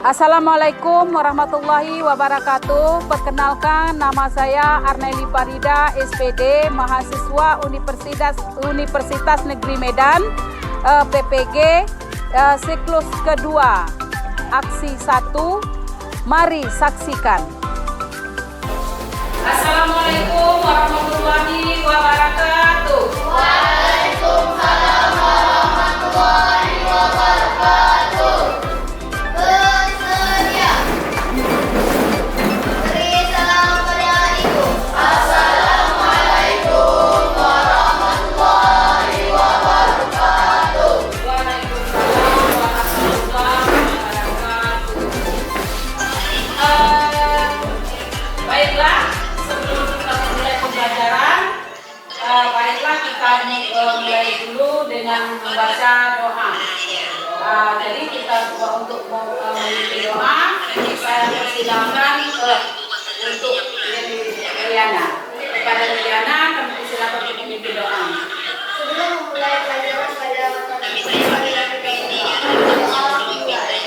Assalamualaikum warahmatullahi wabarakatuh. Perkenalkan, nama saya Arneli Farida, SPD, mahasiswa Universitas Negeri Medan, PPG, siklus kedua, aksi 1. Mari saksikan. Assalamualaikum warahmatullahi wabarakatuh. Waalaikumsalam warahmatullahi wabarakatuh. Bersedia. Beri salam pada ibu. Assalamualaikum warahmatullahi wabarakatuh. Waalaikumsalam warahmatullahi wabarakatuh. Baiklah, sebelum kita memulai pembelajaran, baiklah kita mulai dulu dengan membaca doa. Jadi kita untuk memimpin doa, saya persilakan untuk Liliana. Kepada Liliana, kami persilakan untuk memimpin doa. Sebelum memulai pelajaran pada mata kuliah, marilah kita berdoa dimulai.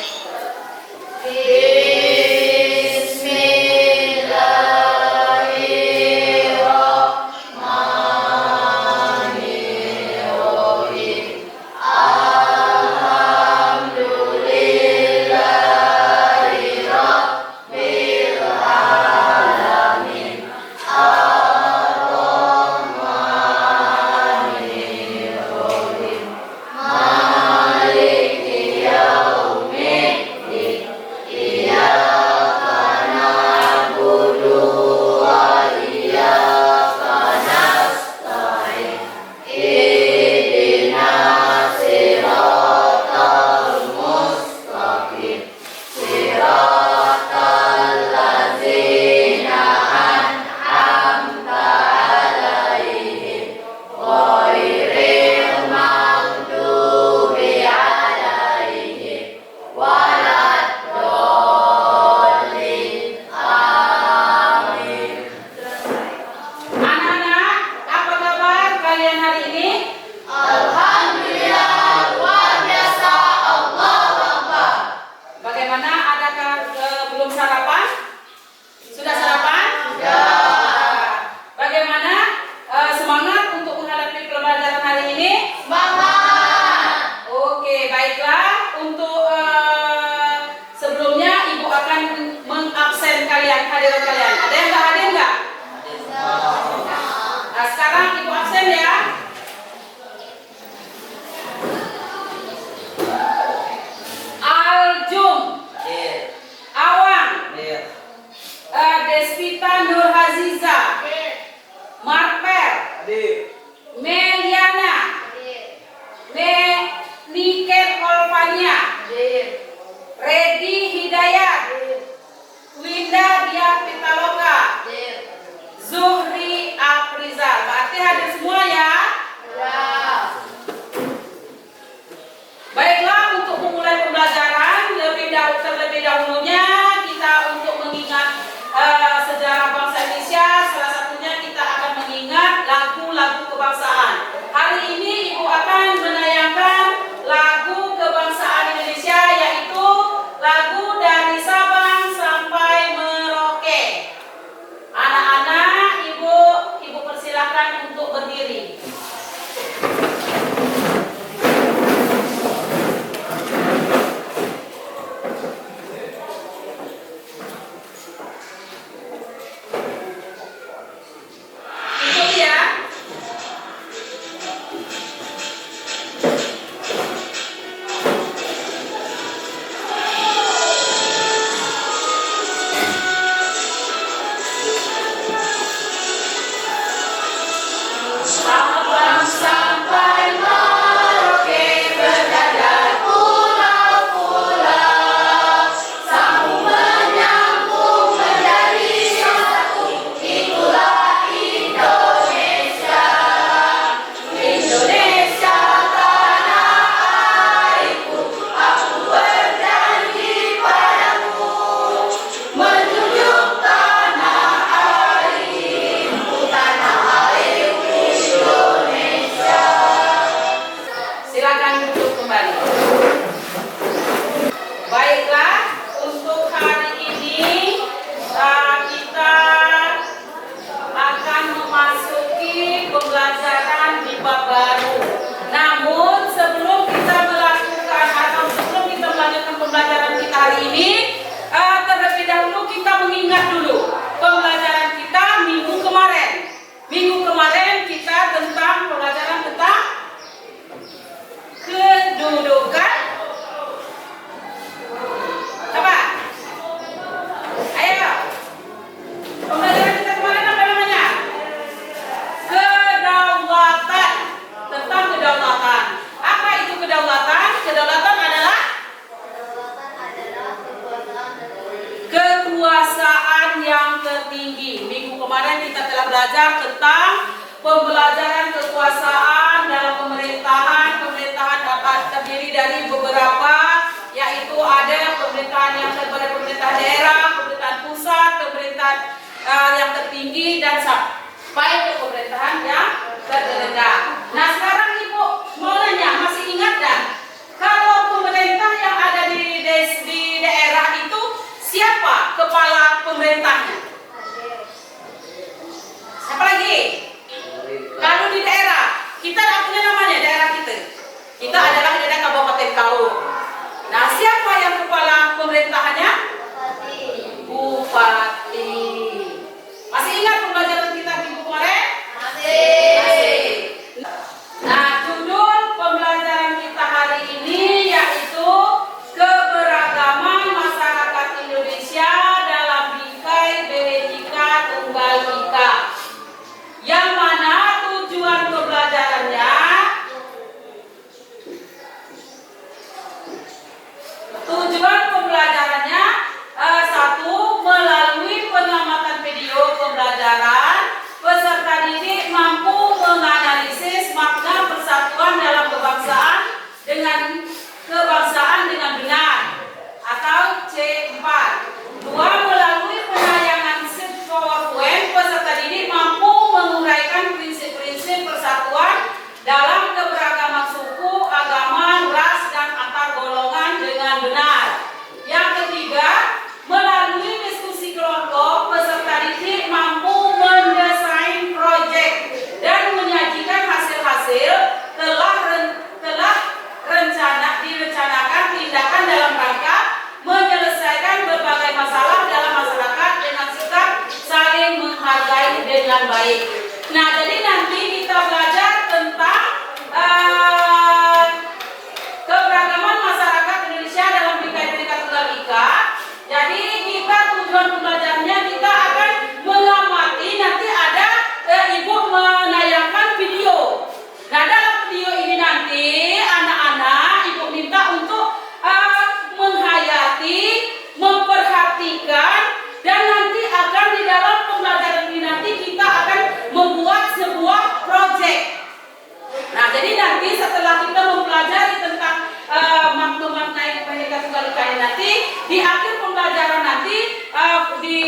belajar tentang pembelajaran kekuasaan dalam pemerintahan. Pemerintahan dapat terdiri dari beberapa, yaitu ada pemerintahan yang terbaik, pemerintah daerah, pemerintahan pusat, pemerintahan yang tertinggi, dan sampai ke pemerintahan yang terrendah. Nah, sekarang Ibu mau nanya, masih ingat dan kalau pemerintah yang ada di daerah itu siapa kepala pemerintahnya? Siapa lagi? Kalau di daerah, kita tidak punya namanya daerah kita. Kita adalah daerah Kabupaten Kaur. Nah, siapa yang kepala pemerintahannya? Bupati. Masih ingat pembelajaran kita minggu kemarin? Masih. Nah, judul pembelajaran kita hari ini yaitu keberagaman masyarakat Indonesia dalam bingkai Bhinneka Tunggal Ika. Yang mana tujuan pembelajarannya? Tujuan pembelajarannya satu, melalui pengamatan video pembelajaran, peserta didik mampu menganalisis makna persatuan dalam kebangsaan dengan benar atau C4. Dua, melalui penayangan set PowerPoint, peserta didik mampu menguraikan prinsip-prinsip persatuan dalam keberagaman suku, agama, ras, dan antar golongan dengan benar. Yang ketiga, melalui diskusi kelompok, peserta didik mampu mendesain proyek dan menyajikan hasil-hasil telah direncanakan tindakan dalam rangka menyelesaikan berbagai masalah dalam masyarakat dengan sikap saling menghargai dengan baik. Nah, jadi nanti kita belajar tentang keberagaman masyarakat Indonesia dalam bingkai Bhinneka Tunggal Ika. Jadi kita tujuan pembelajarannya kita akan mengamati, nanti ada Ibu menayangkan video. Nah, dalam video ini nanti anak-anak Ibu minta untuk menghayati, memperhatikan, dan nanti akan di dalam pembelajaran ini nanti kita akan membuat sebuah proyek. Nah, jadi nanti setelah kita mempelajari tentang makna Bhinneka Tunggal Ika ini nanti di akhir pembelajaran nanti di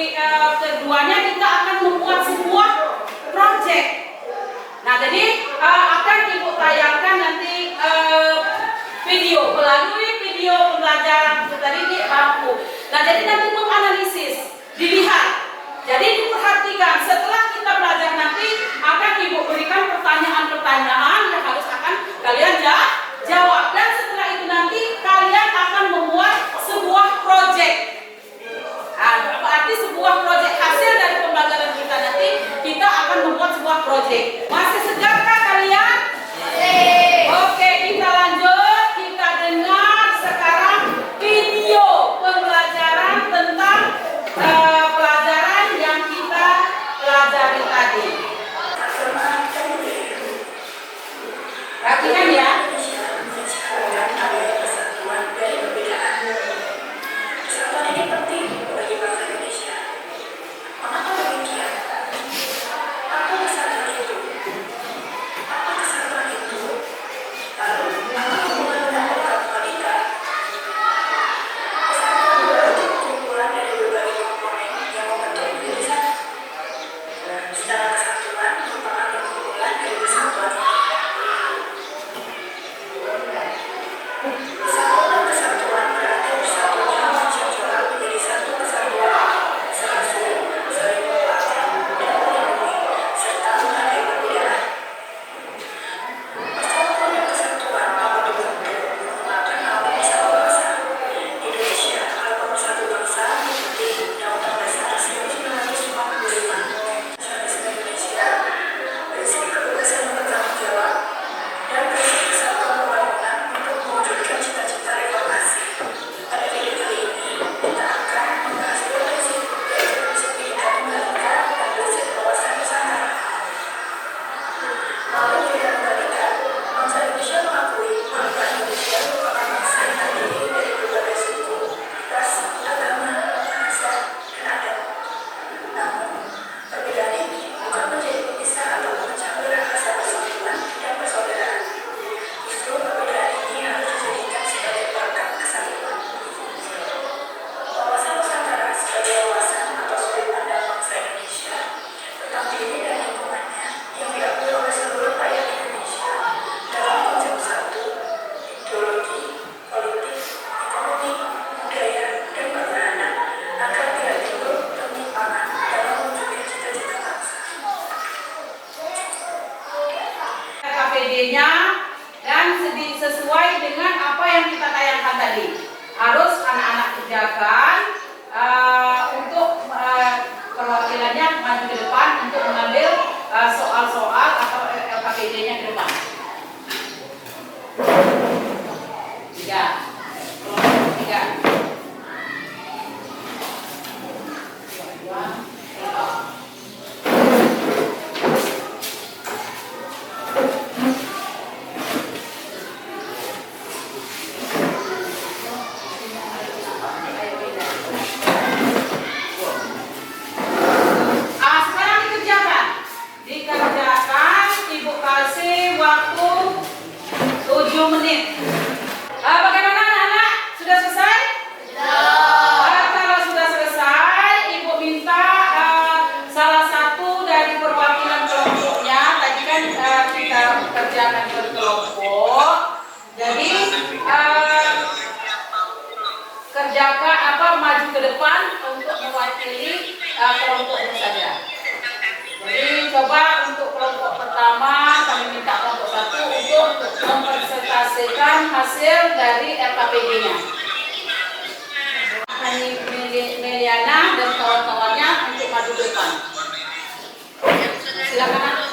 keduanya kita akan membuat sebuah proyek. Nah, jadi akan Ibu tayangkan nanti video melalui video pembelajaran tadi di mampu. Nah, jadi nanti menganalisis, dilihat. Jadi diperhatikan. Setelah kita belajar nanti akan Ibu berikan pertanyaan-pertanyaan yang harus akan kalian jawab. Dan setelah itu nanti kalian akan membuat sebuah proyek. Nah, berarti sebuah proyek hasil dari pembelajaran kita nanti kita akan membuat sebuah proyek. Masih segarkah kalian? Oke, kita lanjut. Kita dengar sekarang video pembelajaran tentang pelajaran yang kita pelajari tadi. Perhatikan ya. sesuai dengan apa yang kita tayangkan tadi. Harus anak-anak kerjakan untuk perwakilannya maju ke depan untuk mengambil soal-soal atau LKPD-nya ke depan. 3. Dikerjakan, Ibu kasih waktu 7 menit. Bagaimana anak-anak? Sudah selesai? Kalau sudah selesai, Ibu minta salah satu dari perwakilan kelompoknya. Tadi kan kita kerjakan berkelompok. Jadi kerjakan maju ke depan untuk mewakili kelompoknya saja. Jadi coba untuk kelompok pertama kami minta kelompok 1 untuk mempresentasikan hasil dari LKPD-nya. Meliana dan kawan-kawannya untuk maju ke depan. Silakan.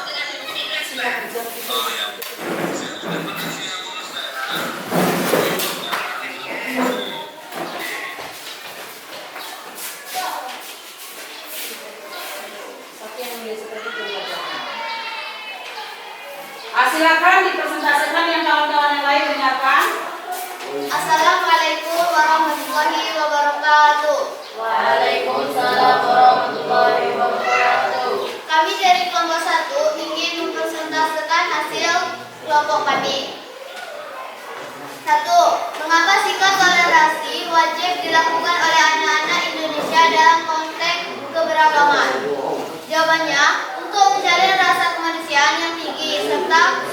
Silakan dipresentasikan yang kawan-kawan yang lain dengarkan. Assalamualaikum warahmatullahi wabarakatuh. Waalaikumsalam warahmatullahi wabarakatuh. Kami dari kelompok 1 ingin mempresentasikan hasil kelompok kami. 1. Mengapa sikap toleransi wajib dilakukan oleh anak-anak Indonesia dalam konteks keberagaman? Jawabannya, untuk menjalin rasa kemanusiaan yang tinggi serta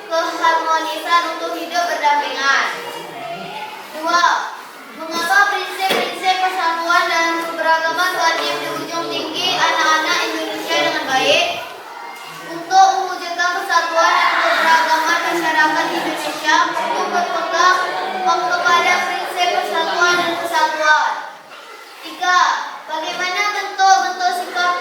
keharmonisan untuk hidup berdampingan. 2. Mengapa prinsip-prinsip persatuan dalam keberagaman wajib dijunjung tinggi anak-anak Indonesia dengan baik? Untuk mewujudkan persatuan dan keberagaman masyarakat Indonesia untuk berpegang kepada prinsip persatuan dan kesatuan. 3. Bagaimana bentuk-bentuk sikap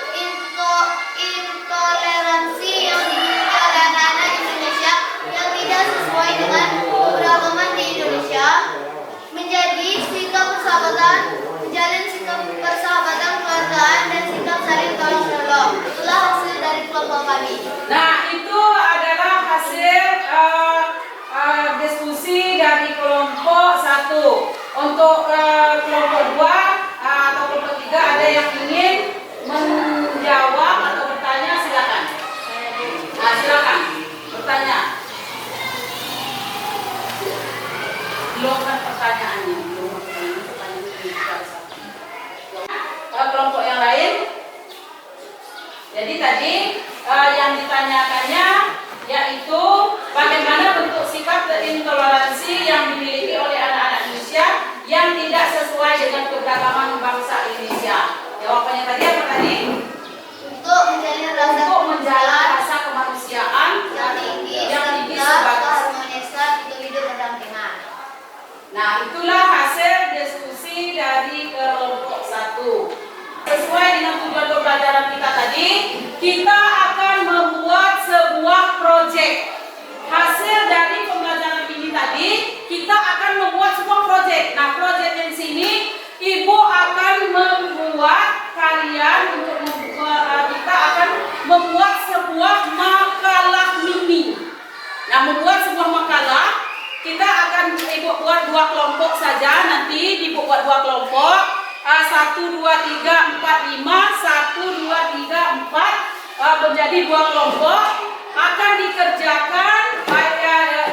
intoleransi yang dimiliki oleh anak-anak Indonesia yang tidak sesuai dengan keberagaman di Indonesia? Menjalin sikap persahabatan keluargaan dan sikap saling tolong-menolong. Itulah hasil dari kelompok kami. Nah, itu adalah hasil diskusi dari kelompok 1. Untuk kelompok 2 atau kelompok 3 ada yang ingin menjawab atau bertanya, silakan. Nah, silakan bertanya. Belum kan pertanyaannya. Kelompok yang lain. Jadi tadi yang ditanyakannya yaitu bagaimana bentuk sikap intoleransi yang dimiliki oleh anak-anak Indonesia yang tidak sesuai dengan keberagaman bangsa Indonesia. Jawabannya tadi apa tadi? Untuk menjalin rasa kemanusiaan yang tinggi serta keharmonisan untuk hidup berdampingan. Nah, itulah hasil diskusi dari kelompok 1. Sesuai dengan tujuan pembelajaran kita tadi, kita akan membuat sebuah proyek. Hasil dari pembelajaran ini tadi, kita akan membuat sebuah proyek. Nah, proyeknya di sini, Ibu akan membuat kalian untuk kita akan membuat sebuah makalah mini. Nah, membuat sebuah makalah, kita akan Ibu buat 2 kelompok saja. Nanti Ibu buat 2 kelompok. 1, 2, 3, 4, 5. 1, 2, 3, 4 menjadi 2 kelompok. Akan dikerjakan,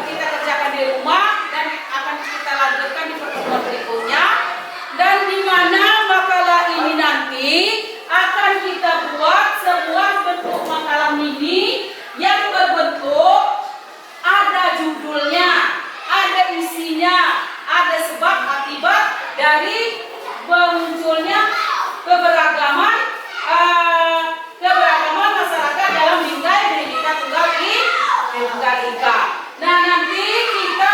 kita kerjakan di rumah dan akan kita lanjutkan di pertemuan berikutnya. Dan di mana makalah ini nanti akan kita buat sebuah bentuk makalah mini yang berbentuk ada judulnya, ada isinya, ada sebab akibat dari munculnya keberagaman masyarakat dalam Bhinneka Tunggal Ika. Nah, nanti kita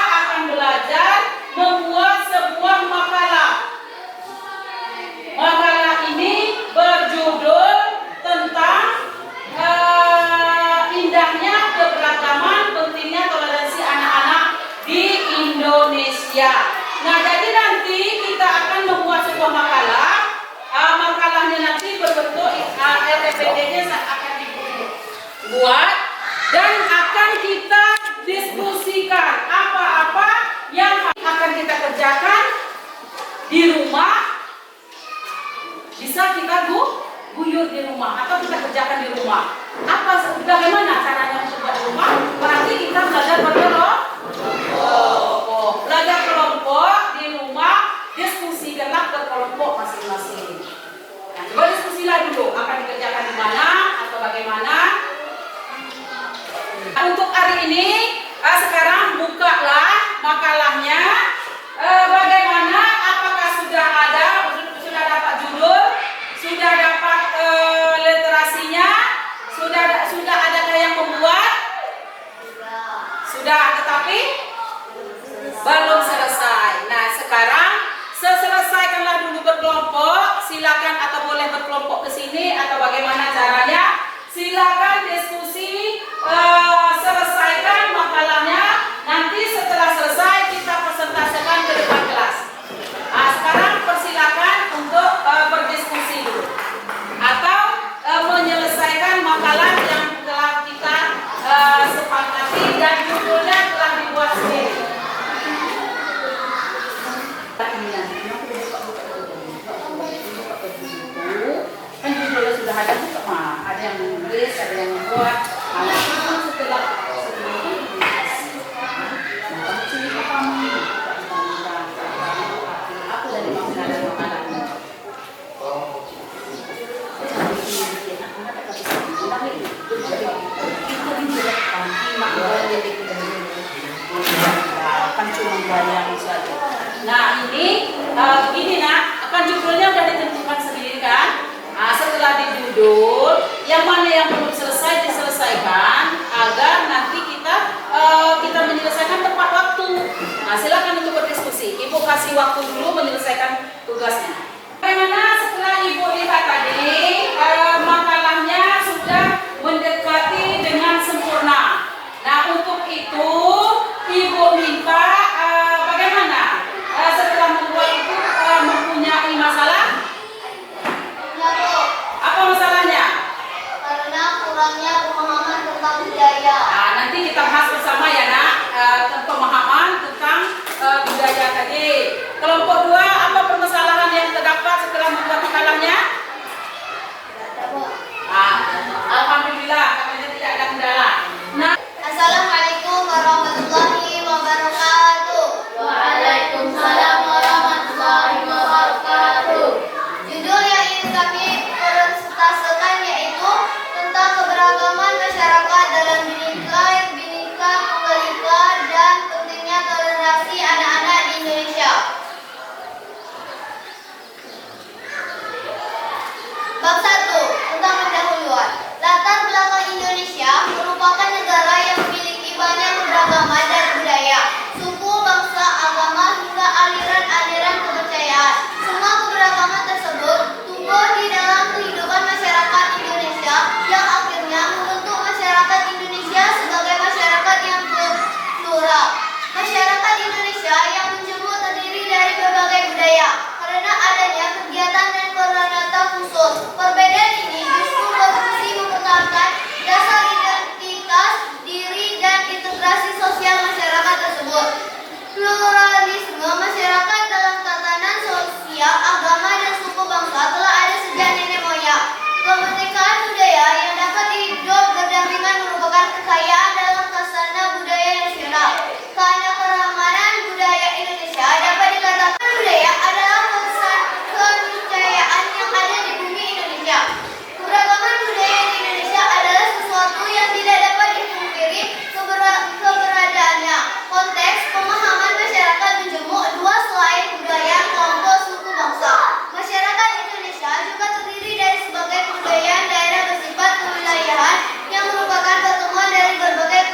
manusia. Nah, jadi nanti kita akan membuat sebuah makalah. Makalahnya nanti berbentuk LPPD-nya akan dibuat dan akan kita diskusikan apa-apa yang akan kita kerjakan di rumah. Bisa kita guyur di rumah atau kita kerjakan di rumah. Bagaimana caranya untuk buat di rumah? Berarti kita belajar belajar kelompok di rumah, diskusikanlah berkelompok masing-masing. Nah, coba diskusilah dulu akan dikerjakan di mana atau bagaimana. Untuk hari ini sekarang bukalah makalahnya. Bagaimana? Apakah sudah dapat judul, sudah dapat literasinya, sudah adakah yang membuat? Sudah, tetapi belum selesai. Nah, sekarang selesaikanlah dulu berkelompok. Silakan atau boleh berkelompok ke sini atau bagaimana caranya? Silakan diskusi, selesaikan makalahnya. Nanti setelah selesai kita presentasikan ke depan kelas. Nah, sekarang persilakan untuk berdiskusi dulu atau menyelesaikan makalah yang telah kita sepakati dan judulnya telah dibuat sendiri. Kan judulnya sudah ada juga, ada yang menulis, ada yang membuat. Setelah aku dari makalah kan cuma bayang saja. Nah, ini begini nak, akan judulnya udah ditentukan sendiri kan? Nah, setelah di judul, yang mana yang belum selesai diselesaikan agar nanti kita menyelesaikan tepat waktu. Nah, silakan untuk berdiskusi. Ibu kasih waktu dulu menyelesaikan tugasnya. Bagaimana setelah Ibu lihat tadi makalahnya sudah mendekati dengan sempurna. Nah, untuk itu Ibu minta bagaimana setelah membuat itu mempunyai masalah? Apa masalahnya? Karena kurangnya pemahaman tentang budaya. Nah, nanti kita bahas bersama ya nak, pemahaman tentang budaya tadi. Kelompok 2, apa permasalahan yang terdapat setelah membuat makalahnya? Alhamdulillah, katanya tidak ada kendala. Nah, Assalamualaikum warahmatullahi wabarakatuh. Waalaikumsalam warahmatullahi wabarakatuh. Judul yang ingin kami presentasikan yaitu tentang keberagaman masyarakat dalam Bhinneka Tunggal Ika dan pentingnya toleransi anak-anak di Indonesia. Bab 1 tentang pendahuluan. Latar belakang Indonesia merupakan negara yang memiliki banyak keberagaman dan budaya, suku, bangsa, agama, hingga aliran-aliran kepercayaan. Semua keberagaman tersebut tumbuh di dalam kehidupan masyarakat Indonesia yang akhirnya membentuk masyarakat Indonesia sebagai masyarakat yang plural. Masyarakat Indonesia yang menjemur terdiri dari berbagai budaya karena adanya kegiatan dan koordinata khusus. Perbedaan ini justru berfungsi mempertahankan dasar identitas diri dan integrasi sosial masyarakat tersebut. Pluralisme masyarakat dalam tatanan sosial, agama, dan suku bangsa telah ada sejak nenek moyang. Kemerdekaan budaya yang dapat hidup berdampingan merupakan kekayaan dalam khazanah budaya nasional. Keanekaragaman budaya Indonesia dapat dikatakan budaya adalah keniscayaan yang ada di bumi Indonesia. Keberagaman budaya di Indonesia adalah sesuatu yang tidak dapat dipungkiri keberadaannya. Konteks pemahaman masyarakat menjemuk dua selain budaya, kelompok, suku, bangsa. Masyarakat Indonesia juga terdiri dari sebagai kebudayaan daerah bersifat kewilayahan yang merupakan pertemuan dari berbagai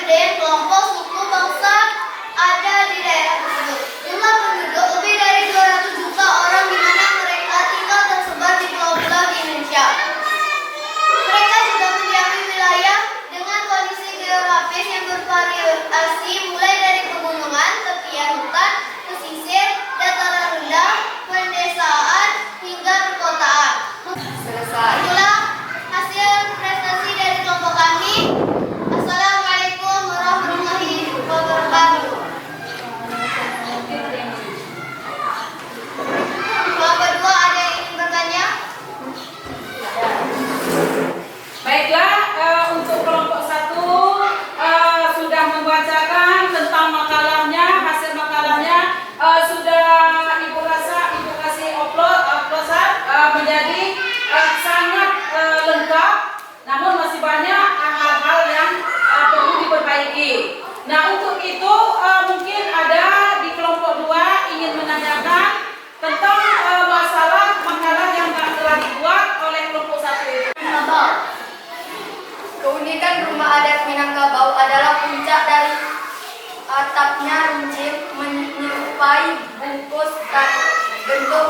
Dalamnya runcing menyerupai bentuk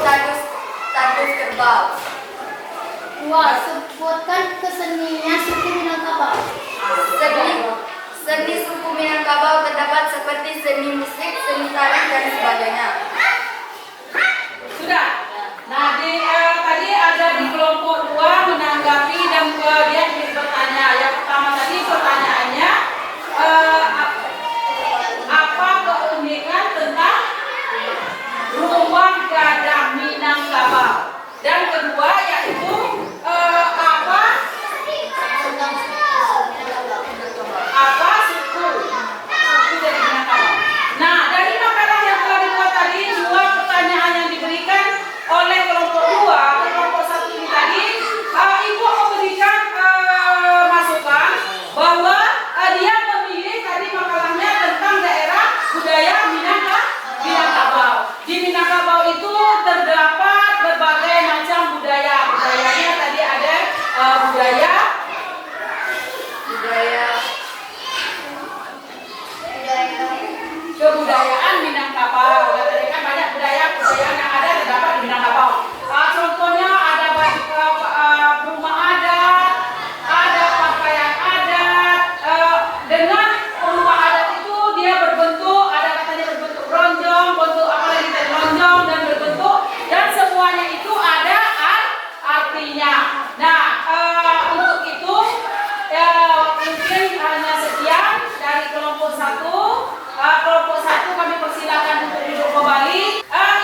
tandus kerbau. 2. Sebutkan kesenian suku Minangkabau. Seni suku Minangkabau terdapat seperti seni musik, seni tari, dan sebagainya. Sudah. Nah, tadi ada di kelompok 2 menanggapi dan dia bertanya. Yang pertama tadi pertanyaannya apa keunikan tentang rumah gadang Minangkabau? Dan kedua yaitu apa suku dari Minangkabau. Nah, dari makalah yang telah dibuat tadi, 2 pertanyaan yang diberikan oleh kelompok 2 ke kelompok 1 ini tadi, Ibu memberikan masukan bahwa dia memilih tadi makalahnya tentang daerah budaya Minangkabau. Di Minangkabau itu terdapat berbagai macam budaya. Budayanya tadi ada kebudayaan Minangkabau. Tadi kan banyak budaya-budayaan yang ada terdapat di Minangkabau. Contohnya ada rumah adat, ada pakaian adat. Dengan rumah adat itu dia berbentuk, ada katanya berbentuk bronjong, bentuk apa lagi tadi lonjong dan berbentuk, dan semuanya itu ada artinya. Nah, untuk itu mungkin hanya sekian dari kelompok 1. Kelompok 1 kami persilakan untuk duduk kembali.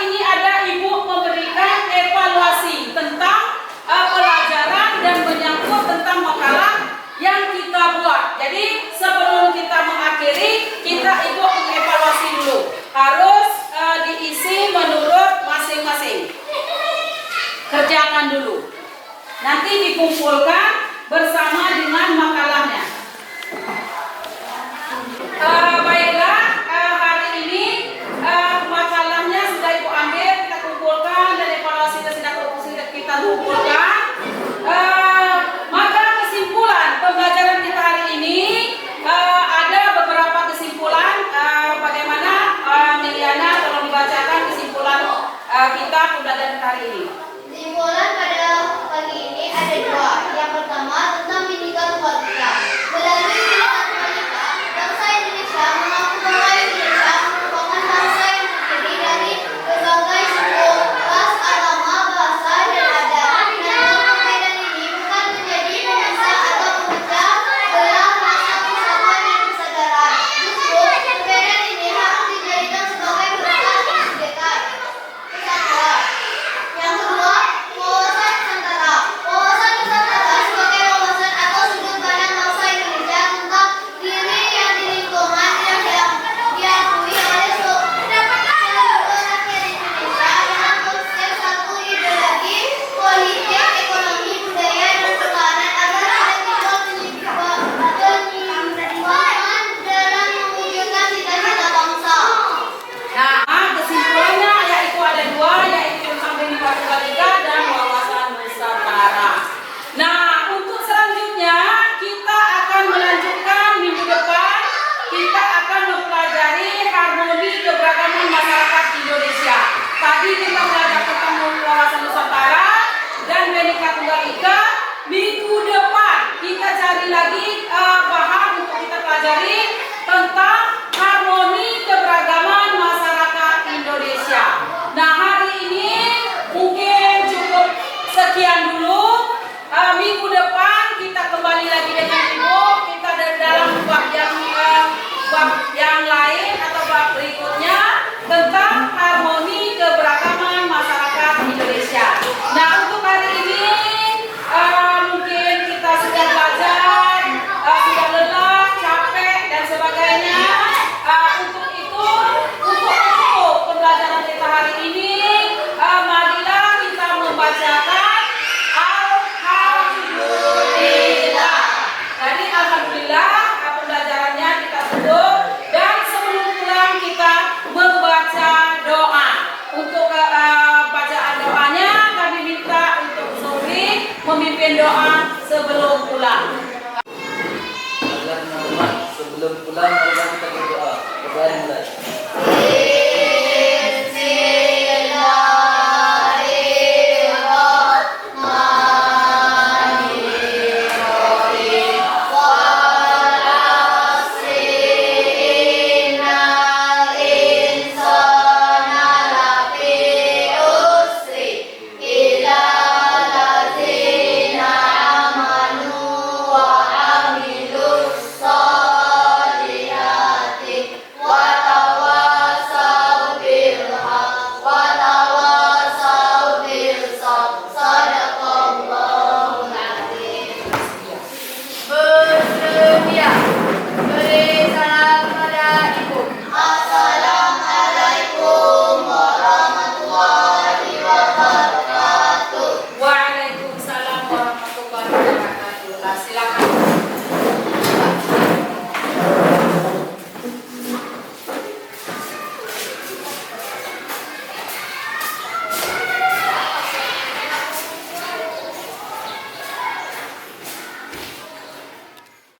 Ini ada Ibu memberikan evaluasi tentang pelajaran dan menyangkut tentang makalah yang kita buat. Jadi sebelum kita mengakhiri, kita Ibu mengevaluasi dulu. Harus diisi menurut masing-masing. Kerjakan dulu. Nanti dikumpulkan bersama